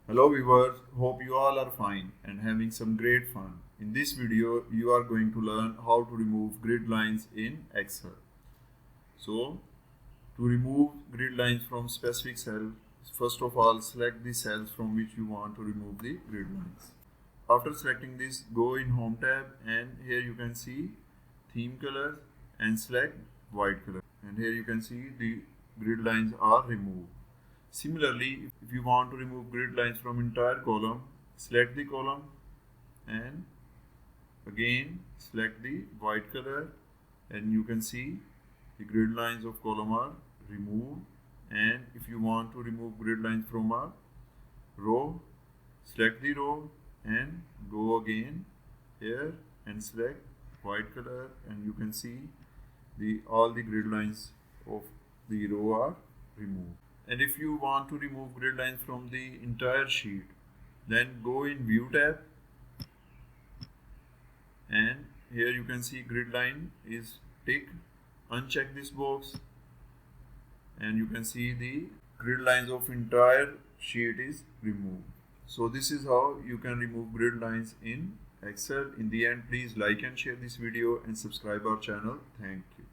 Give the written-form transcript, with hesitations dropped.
Hello viewers, hope you all are fine and having some great fun. In this video, you are going to learn how to remove grid lines in Excel. So, to remove grid lines from specific cell, first of all select the cells from which you want to remove the grid lines. After selecting this, go in Home tab and here you can see theme colors and select white color. And here you can see the grid lines are removed. Similarly, if you want to remove grid lines from entire column, select the column and again select the white color and you can see the grid lines of column are removed. And if you want to remove grid lines from a row, select the row and go again here and select white color and you can see all the grid lines of the row are removed. And if you want to remove grid lines from the entire sheet, then go in View tab and here you can see grid line is tick. Uncheck this box and you can see the grid lines of entire sheet is removed. So this is how you can remove grid lines in Excel. In the end, please like and share this video and subscribe our channel. Thank you.